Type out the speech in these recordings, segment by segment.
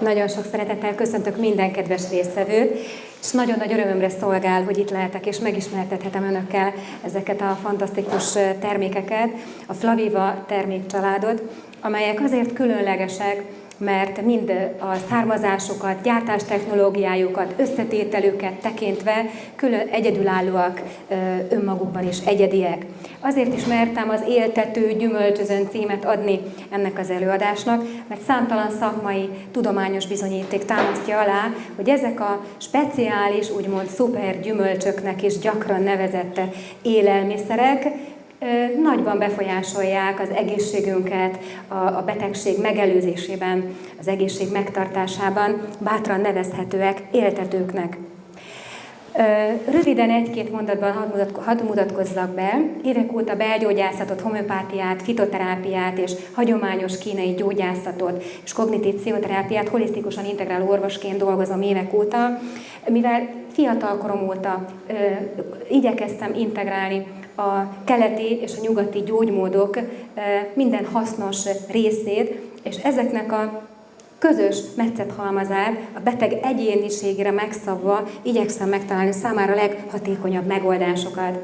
Nagyon sok szeretettel köszöntök minden kedves résztvevőt, és nagyon nagy örömömre szolgál, hogy itt lehetek, és megismertethetem önökkel ezeket a fantasztikus termékeket, a Flaviva termékcsaládot, amelyek azért különlegesek, mert mind a származásukat, gyártástechnológiájukat, összetételüket tekintve külön egyedülállóak önmagukban is egyediek. Azért is mertem az éltető gyümölcsözön címet adni ennek az előadásnak, mert számtalan szakmai, tudományos bizonyíték támasztja alá, hogy ezek a speciális, úgymond szuper gyümölcsöknek is gyakran nevezett élelmiszerek nagyban befolyásolják az egészségünket, a betegség megelőzésében, az egészség megtartásában, bátran nevezhetőek éltetőknek. Röviden egy-két mondatban hadd mutatkozzak be. Évek óta belgyógyászatot, homeopátiát, fitoterápiát és hagyományos kínai gyógyászatot és kognitív pszichoterápiát holisztikusan integráló orvosként dolgozom évek óta, mivel fiatal korom óta igyekeztem integrálni a keleti és a nyugati gyógymódok minden hasznos részét, és ezeknek a közös metszethalmazát a beteg egyéniségére megszabva igyekszem megtalálni számára a leghatékonyabb megoldásokat.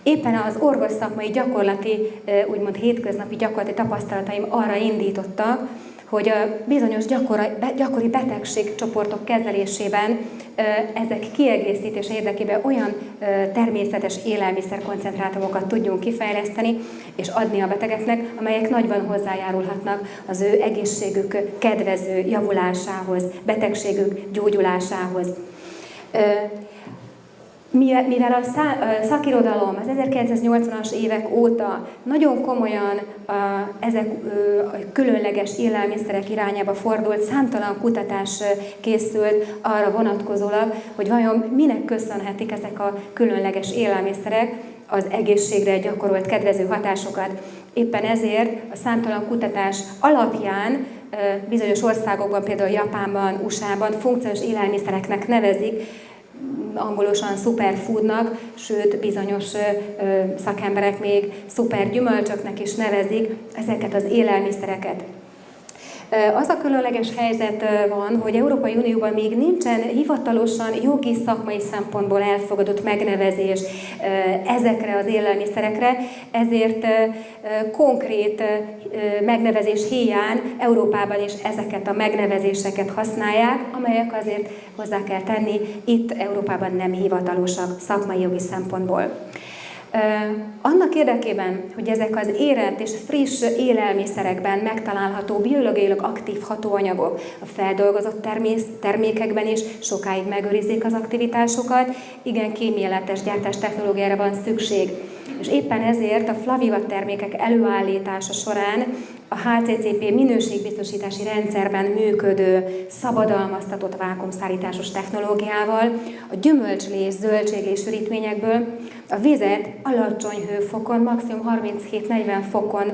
Éppen az orvosszakmai gyakorlati, úgymond hétköznapi gyakorlati tapasztalataim arra indítottak, hogy a bizonyos gyakori betegségcsoportok kezelésében ezek kiegészítése érdekében olyan természetes élelmiszerkoncentrátumokat tudjunk kifejleszteni és adni a betegeknek, amelyek nagyban hozzájárulhatnak az ő egészségük kedvező javulásához, betegségük gyógyulásához. Mivel a szakirodalom az 1980-as évek óta nagyon komolyan ezek különleges élelmiszerek irányába fordult, számtalan kutatás készült arra vonatkozólag, hogy vajon minek köszönhetik ezek a különleges élelmiszerek az egészségre gyakorolt kedvező hatásokat. Éppen ezért a számtalan kutatás alapján bizonyos országokban, például Japánban, USA-ban funkciós élelmiszereknek nevezik, angolosan superfoodnak, sőt bizonyos szakemberek még szuper gyümölcsöknek is nevezik ezeket az élelmiszereket. Az a különleges helyzet van, hogy Európai Unióban még nincsen hivatalosan jogi szakmai szempontból elfogadott megnevezés ezekre az élelmiszerekre, ezért konkrét megnevezés hiány Európában is ezeket a megnevezéseket használják, amelyek azért hozzá kell tenni, itt Európában nem hivatalosak szakmai jogi szempontból. Annak érdekében, hogy ezek az érett és friss élelmiszerekben megtalálható biológiailag aktív hatóanyagok a feldolgozott termékekben is sokáig megőrizzék az aktivitásokat, igen kíméletes gyártástechnológiára van szükség. És éppen ezért a Flaviva termékek előállítása során a HCCP minőségbiztosítási rendszerben működő, szabadalmaztatott vákuumszállításos technológiával a gyümölcslé és zöldséglé sűrítményekből a vizet alacsony hőfokon, maximum 37-40 fokon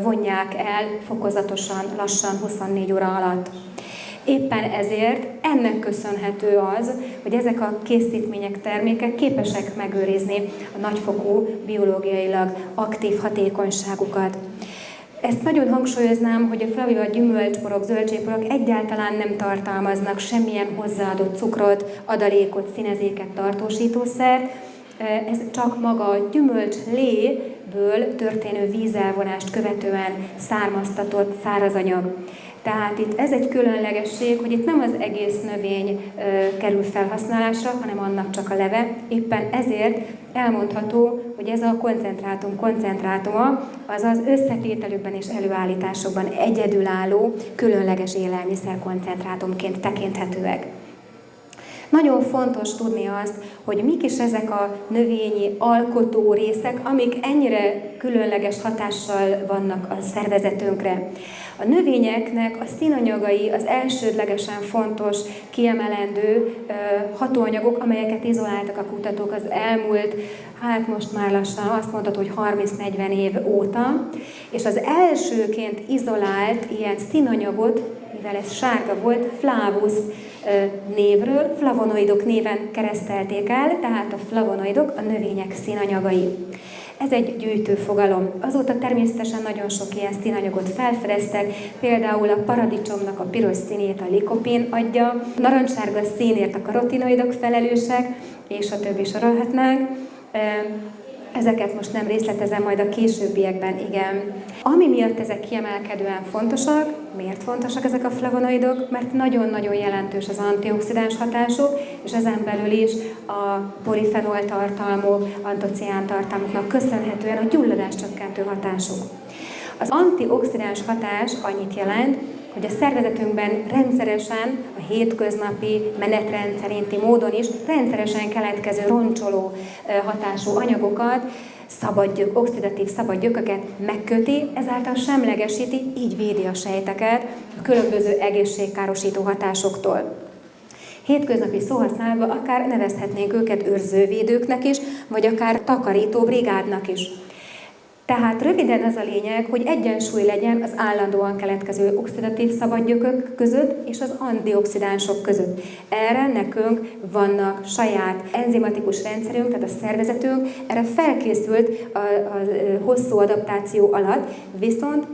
vonják el fokozatosan, lassan 24 óra alatt. Éppen ezért ennek köszönhető az, hogy ezek a készítmények, termékek képesek megőrizni a nagyfokú, biológiailag aktív hatékonyságukat. Ezt nagyon hangsúlyoznám, hogy a Flaviva gyümölcsporok, zöldségporok egyáltalán nem tartalmaznak semmilyen hozzáadott cukrot, adalékot, színezéket, tartósítószert. Ez csak maga a gyümölcsléből történő vízelvonást követően származtatott szárazanyag. Tehát itt ez egy különlegesség, hogy itt nem az egész növény kerül felhasználásra, hanem annak csak a leve. Éppen ezért elmondható, hogy ez a koncentrátum koncentrátuma, azaz összetételükben és előállításokban egyedülálló, különleges élelmiszer-koncentrátumként tekinthetőek. Nagyon fontos tudni azt, hogy mik is ezek a növényi alkotó részek, amik ennyire különleges hatással vannak a szervezetünkre. A növényeknek a színanyagai az elsődlegesen fontos, kiemelendő hatóanyagok, amelyeket izoláltak a kutatók az elmúlt, most már lassan azt mondható, hogy 30-40 év óta, és az elsőként izolált ilyen színanyagot, mivel ez sárga volt, flavus névről, flavonoidok néven keresztelték el, tehát a flavonoidok a növények színanyagai. Ez egy gyűjtő fogalom. Azóta természetesen nagyon sok ilyen színanyagot felfedeztek, például a paradicsomnak a piros színét a likopén adja, narancssárga színért a karotinoidok felelősek, és a többi sorolhatnánk. Ezeket most nem részletezem, majd a későbbiekben igen. Ami miatt ezek kiemelkedően fontosak, miért fontosak ezek a flavonoidok? Mert nagyon-nagyon jelentős az antioxidáns hatásuk, és ezen belül is a polifenol tartalmú, antocián tartalmuknak köszönhetően a gyulladáscsökkentő hatásuk. Az antioxidáns hatás annyit jelent, hogy a szervezetünkben rendszeresen, a hétköznapi menetrend szerinti módon is rendszeresen keletkező roncsoló hatású anyagokat, oxidatív szabad gyököket megköti, ezáltal semlegesíti, így védi a sejteket a különböző egészségkárosító hatásoktól. Hétköznapi szóhasználatban akár nevezhetnénk őket őrzővédőknek is, vagy akár takarító brigádnak is. Tehát röviden az a lényeg, hogy egyensúly legyen az állandóan keletkező oxidatív szabadgyökök között és az antioxidánsok között. Erre nekünk vannak saját enzimatikus rendszerünk, tehát a szervezetünk erre felkészült a hosszú adaptáció alatt, viszont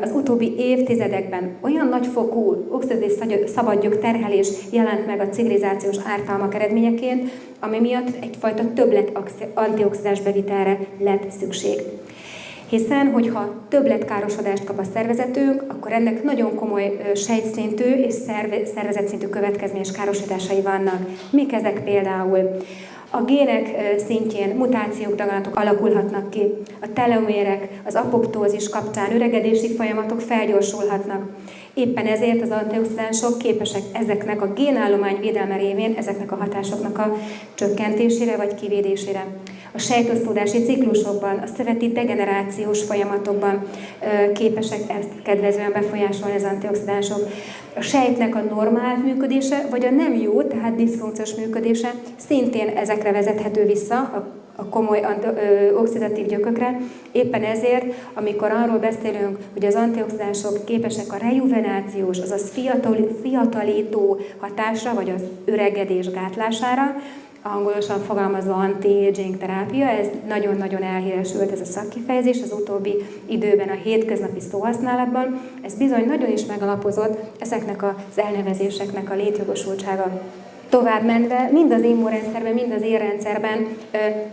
az utóbbi évtizedekben olyan nagyfokú oxidatív szabadgyök terhelés jelent meg a civilizációs ártalmak eredményeként, ami miatt egyfajta többlet antioxidáns bevitelre lett szükség. Hiszen, hogyha többletkárosodást kap a szervezetünk, akkor ennek nagyon komoly sejtszintű és szervezetszintű következményes károsításai vannak. Mik ezek például? A gének szintjén mutációk, daganatok alakulhatnak ki, a telomérek, az apoptózis kapcsán öregedési folyamatok felgyorsulhatnak. Éppen ezért az antioxidánsok képesek ezeknek a génállomány védelme révén ezeknek a hatásoknak a csökkentésére vagy kivédésére. A sejtosztódási ciklusokban, a szöveti degenerációs folyamatokban képesek ezt kedvezően befolyásolni az antioxidánsok. A sejtnek a normál működése, vagy a nem jó, tehát diszfunkciós működése szintén ezekre vezethető vissza, a komoly oxidatív gyökökre. Éppen ezért, amikor arról beszélünk, hogy az antioxidánsok képesek a rejuvenációs, azaz fiatalító hatásra, vagy az öregedés gátlására, angolosan fogalmazva anti-aging terápia, ez nagyon-nagyon elhíresült ez a szakkifejezés az utóbbi időben a hétköznapi szóhasználatban. Ez bizony nagyon is megalapozott ezeknek az elnevezéseknek a létjogosultsága. Tovább menve, mind az immunrendszerben, mind az érrendszerben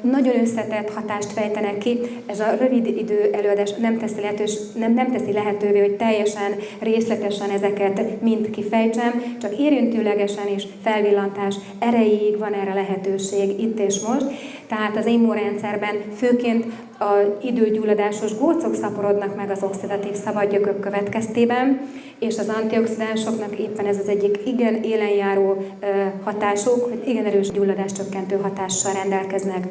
nagyon összetett hatást fejtenek ki. Ez a rövid idő előadás nem teszi lehetővé, hogy teljesen részletesen ezeket mind kifejtsem, csak érintőlegesen és felvillantás erejéig van erre lehetőség itt és most. Tehát az immunrendszerben főként az időgyulladásos gócok szaporodnak meg az oxidatív szabadgyökök következtében, és az antioxidánsoknak éppen ez az egyik igen élenjáró hatásuk, hogy igen erős gyulladáscsökkentő hatással rendelkeznek.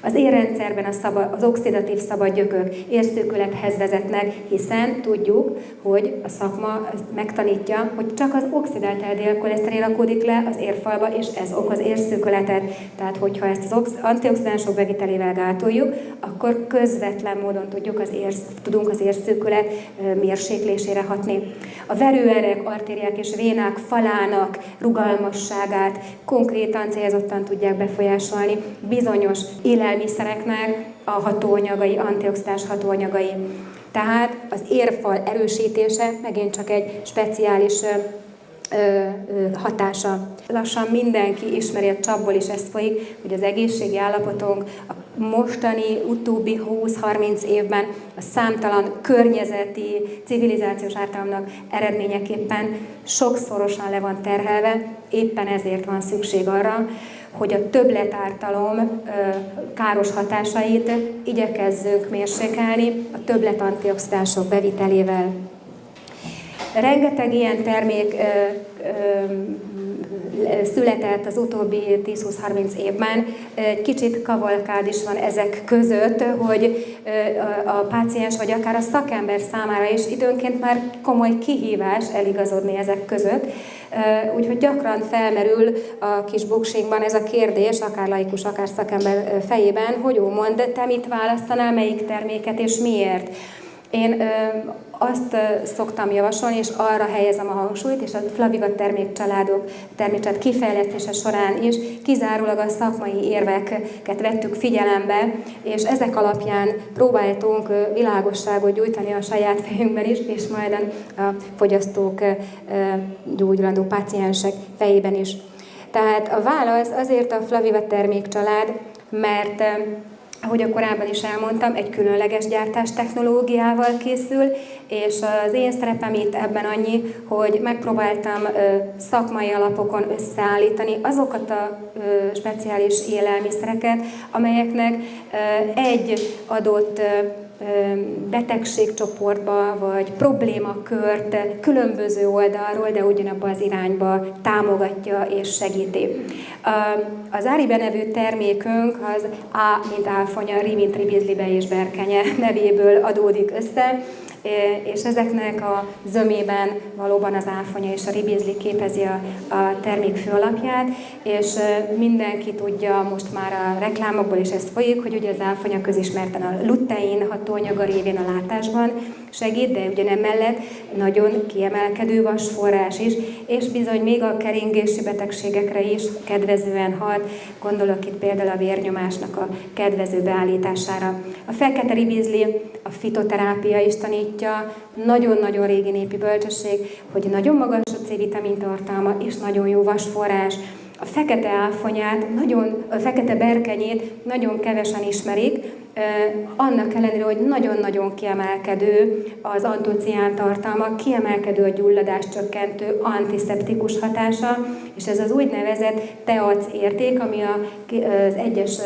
Az érrendszerben az oxidatív szabadgyökök érszőkülethez vezetnek, hiszen tudjuk, hogy a szakma megtanítja, hogy csak az oxidált LDL-koleszterin rakódik le az érfalba, és ez okoz érszőkületet. Tehát, hogyha ezt az antioxidánsok bevitelével gátoljuk, akkor közvetlen módon tudunk az érszőkület mérséklésére hatni. A verőerek, artériák és vénák falának rugalmasságát konkrétan, célzottan tudják befolyásolni bizonyos élelmiszereknek a hatóanyagai, antioxidáns hatóanyagai. Tehát az érfal erősítése megint csak egy speciális hatása. Lassan mindenki ismeri, a csapból is ez folyik, hogy az egészségi állapotunk a mostani, utóbbi 20-30 évben a számtalan környezeti, civilizációs ártalomnak eredményeképpen sokszorosan le van terhelve, éppen ezért van szükség arra, hogy a többletártalom káros hatásait igyekezzünk mérsékelni a többlet antioxidánsok bevitelével. Rengeteg ilyen termék született az utóbbi 10-20-30 évben. Egy kicsit kavalkád is van ezek között, hogy a páciens vagy akár a szakember számára is időnként már komoly kihívás eligazodni ezek között. Úgyhogy gyakran felmerül a kis boxingban ez a kérdés, akár laikus, akár szakember fejében, hogy mond, te mit választanál, melyik terméket és miért? Én azt szoktam javasolni, és arra helyezem a hangsúlyt, és a Flaviva termékcsalád kifejlesztése során is kizárólag a szakmai érveket vettük figyelembe, és ezek alapján próbáltunk világosságot gyújtani a saját fejünkben is, és majd a fogyasztók, gyógyulandó páciensek fejében is. Tehát a válasz azért a Flaviva termékcsalád, mert ahogy a korábban is elmondtam, egy különleges gyártás technológiával készül, és az én szerepem itt ebben annyi, hogy megpróbáltam szakmai alapokon összeállítani azokat a speciális élelmiszereket, amelyeknek egy adott betegségcsoportba vagy problémakört különböző oldalról, de ugyanabba az irányba támogatja és segíti. Az Aribe nevű termékünk az A, mint áfonya, Ri, mint ribizlibe és berkenye nevéből adódik össze, és ezeknek a zömében valóban az áfonya és a ribizli képezi a termék főalapját, és mindenki tudja, most már a reklámokból is ez folyik, hogy ugye az áfonya közismerten a lutein hatóanyaga révén a látásban segít, de ugyanemellett nagyon kiemelkedő vasforrás is, és bizony még a keringési betegségekre is kedvezően hat, gondolok itt például a vérnyomásnak a kedvező beállítására. A fekete ribizli a fitoterápia is tanítja, nagyon-nagyon régi népi bölcsesség, hogy nagyon magas a C-vitamin tartalma és nagyon jó vasforrás. A fekete áfonyát, a fekete berkenyét nagyon kevesen ismerik, annak ellenére, hogy nagyon-nagyon kiemelkedő az antocián tartalma, kiemelkedő a gyulladáscsökkentő, antiszeptikus hatása, és ez az úgynevezett TEAC érték, ami az egyes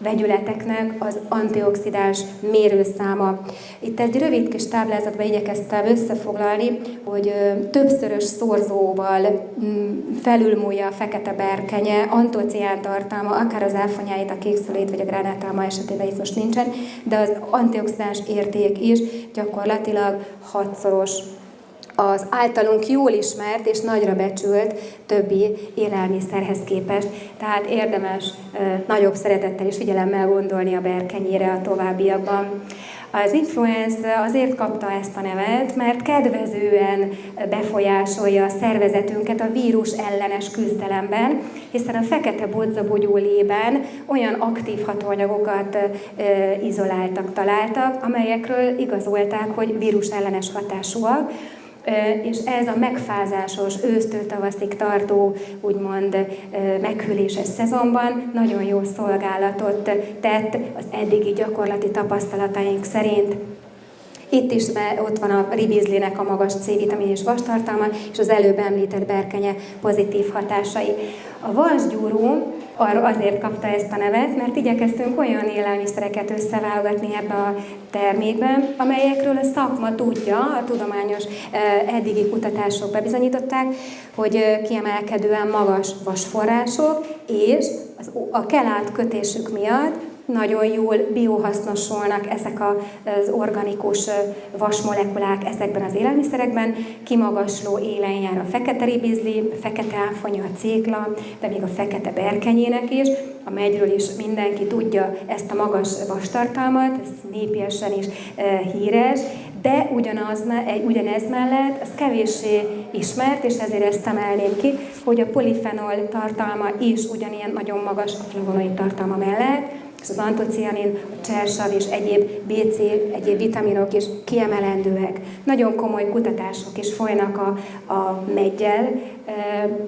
vegyületeknek az antioxidáns mérőszáma. Itt egy rövid kis táblázatban igyekeztem összefoglalni, hogy többszörös szorzóval felülmúlja a fekete berkenye, antocián tartalma, akár az áfonyáit, a kékszülét vagy a gránátálma esetében itt most nincsen, de az antioxidáns érték is gyakorlatilag 6-szoros az általunk jól ismert és nagyra becsült többi élelmiszerhez képest. Tehát érdemes nagyobb szeretettel és figyelemmel gondolni a berkenyére a továbbiakban. Az influenza azért kapta ezt a nevet, mert kedvezően befolyásolja a szervezetünket a vírus ellenes küzdelemben, hiszen a fekete bodzabogyólében olyan aktív hatóanyagokat találtak, amelyekről igazolták, hogy vírus ellenes hatásúak, és ez a megfázásos, ősztől tavaszig tartó, úgymond meghűléses szezonban nagyon jó szolgálatot tett az eddigi gyakorlati tapasztalataink szerint. Itt is ott van a ribizlinek a magas C-vitamin és vastartalma, és az előbb említett berkenye pozitív hatásai. A vasgyúró azért kapta ezt a nevet, mert igyekeztünk olyan élelmiszereket összeválogatni ebbe a termékbe, amelyekről a szakma tudja, a tudományos eddigi kutatások bebizonyították, hogy kiemelkedően magas vasforrások, és a kelát kötésük miatt nagyon jól biohasznosulnak ezek az organikus vasmolekulák ezekben az élelmiszerekben. Kimagasló élen jár a fekete ribizli, a fekete áfonya, a cékla, de még a fekete berkenyének is, amelyről is mindenki tudja ezt a magas vastartalmat, ez népiesen is híres, de ugyanez mellett az kevéssé ismert, és ezért ezt emelném ki, hogy a polifenol tartalma is ugyanilyen nagyon magas a flavonoid tartalma mellett, és az antocianin, a csersav és egyéb BC, egyéb vitaminok is kiemelendőek. Nagyon komoly kutatások is folynak a meggyel,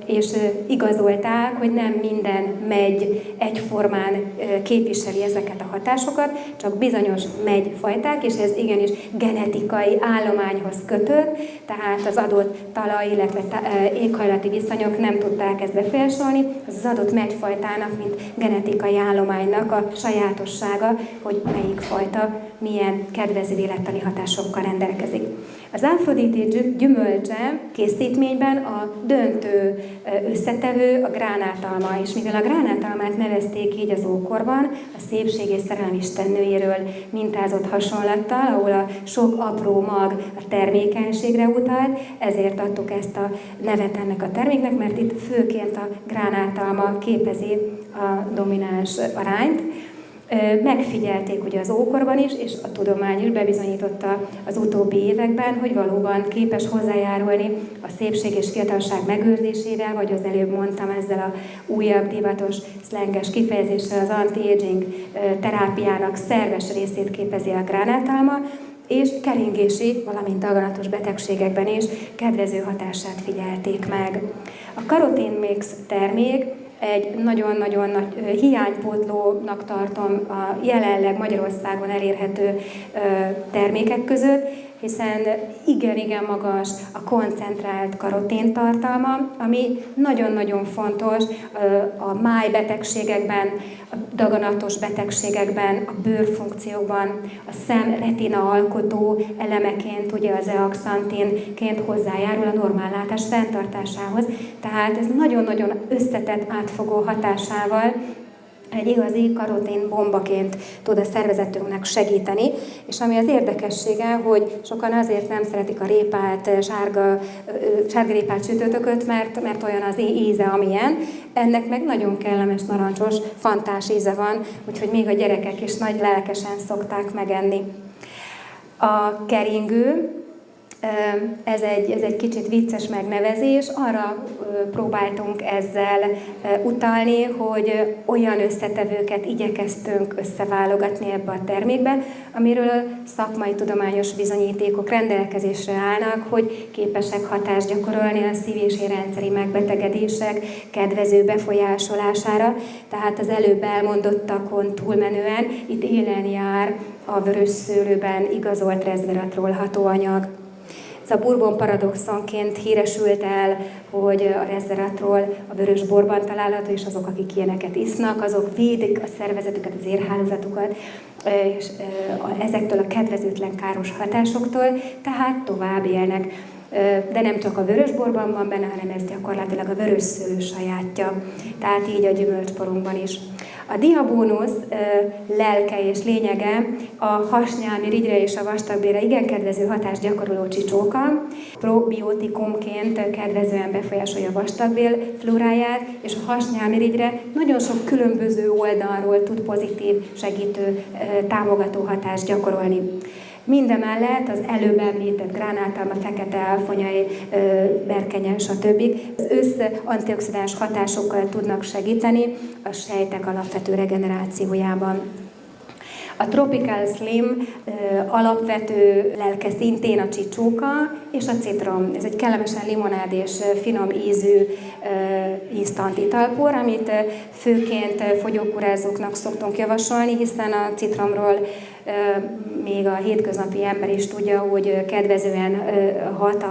és igazolták, hogy nem minden megy egyformán képviseli ezeket a hatásokat, csak bizonyos megyfajták, és ez igenis genetikai állományhoz kötött, tehát az adott talaj, illetve éghajlati viszonyok nem tudták ezt befolyásolni, az adott megyfajtának, mint genetikai állománynak a sajátossága, hogy melyik fajta milyen kedvező élettani hatásokkal rendelkezik. Az Aphrodite gyümölcse készítményben a döntő összetevő a gránátalma, és mivel a gránátalmát nevezték így az ókorban, a szépség és szerelem istennőjéről mintázott hasonlattal, ahol a sok apró mag a termékenységre utalt, ezért adtuk ezt a nevet ennek a terméknek, mert itt főként a gránátalma képezi a domináns arányt. Megfigyelték ugye az ókorban is, és a tudomány is bebizonyította az utóbbi években, hogy valóban képes hozzájárulni a szépség és fiatalság megőrzésével, vagy az előbb mondtam ezzel a újabb divatos, szlenges kifejezéssel az anti-aging terápiának szerves részét képezi a gránátalma, és keringési, valamint daganatos betegségekben is kedvező hatását figyelték meg. A karotin mix termék egy nagyon-nagyon nagy hiánypótlónak tartom a jelenleg Magyarországon elérhető termékek között, hiszen igen-igen magas a koncentrált karotin tartalma, ami nagyon-nagyon fontos a májbetegségekben, a daganatos betegségekben, a bőrfunkciókban, a szem retina alkotó elemeként, ugye az zeaxantinként hozzájárul a normál látás fenntartásához. Tehát ez nagyon-nagyon összetett, átfogó hatásával egy igazi karotin bombaként tud a szervezetünknek segíteni, és ami az érdekessége, hogy sokan azért nem szeretik a répát, sárgarépát sütőtököt, mert olyan az íze, amilyen. Ennek meg nagyon kellemes, narancsos, fantás íze van, úgyhogy még a gyerekek is nagy lelkesen szokták megenni. A keringő, ez egy kicsit vicces megnevezés, arra próbáltunk ezzel utalni, hogy olyan összetevőket igyekeztünk összeválogatni ebbe a termékbe, amiről a szakmai tudományos bizonyítékok rendelkezésre állnak, hogy képesek hatást gyakorolni a szív- és érrendszeri megbetegedések kedvező befolyásolására, tehát az előbb elmondottakon túlmenően itt élen jár a vörös szőlőben igazolt resveratrol hatóanyag. Ez a Bourbon paradoxonként híresült el, hogy a resveratrol a vörös borban található, és azok, akik ilyeneket isznak, azok védik a szervezetüket, az érhálózatukat, és ezektől a kedvezőtlen káros hatásoktól, tehát tovább élnek. De nem csak a vörösborban van benne, hanem ez gyakorlatilag a vörös szőlő sajátja, tehát így a gyümölcsporunkban is. A diabónusz lelke és lényege a hasnyálmirigyre és a vastagbélre igen kedvező hatást gyakoroló csicsóka, probiotikumként kedvezően befolyásolja a vastagbél flóráját, és a hasnyálmirigyre nagyon sok különböző oldalról tud pozitív, segítő, támogató hatást gyakorolni. Mindemellett az előbb említett gránátalma, fekete elfonyai, berkenyen, stb. Az antioxidáns hatásokkal tudnak segíteni a sejtek alapvető regenerációjában. A Tropical Slim alapvető lelke szintén a csicsóka és a citrom. Ez egy kellemesen limonád és finom ízű instant italpor, amit főként fogyókúrázóknak szoktunk javasolni, hiszen a citromról még a hétköznapi ember is tudja, hogy kedvezően hat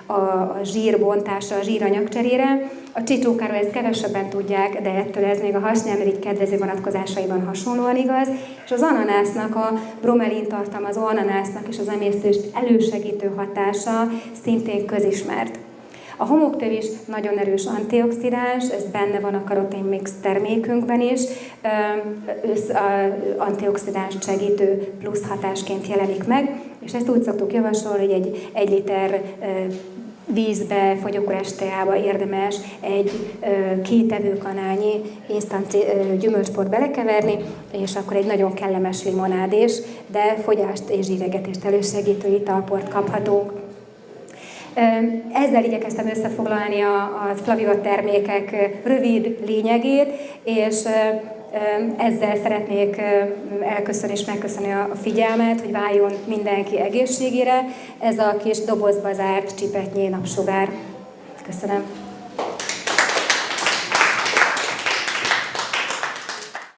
a zsírbontásra, a zsíranyagcserére. A csicsókáról ezt kevesebben tudják, de ettől ez még a hasnyálmirigy kedvező vonatkozásaiban hasonlóan igaz, és az ananásznak, a bromelin tartalmazó ananásznak és az emésztést elősegítő hatása szintén közismert. A homoktöv is nagyon erős antioxidáns, ez benne van a karotin mix termékünkben is, antioxidáns segítő plusz hatásként jelenik meg, és ezt úgy szoktuk javasolni, hogy egy liter vízbe, fogyókúrás teába érdemes egy 2 evőkanálnyi instant gyümölcsport belekeverni, és akkor egy nagyon kellemes limonádés, de fogyást és zsíregetést elősegítő italport kaphatunk. Ezzel igyekeztem összefoglalni a Flaviva termékek rövid lényegét, és ezzel szeretnék elköszönni és megköszönni a figyelmet, hogy váljon mindenki egészségére. Ez a kis dobozba zárt csipetnyi napsugár. Köszönöm.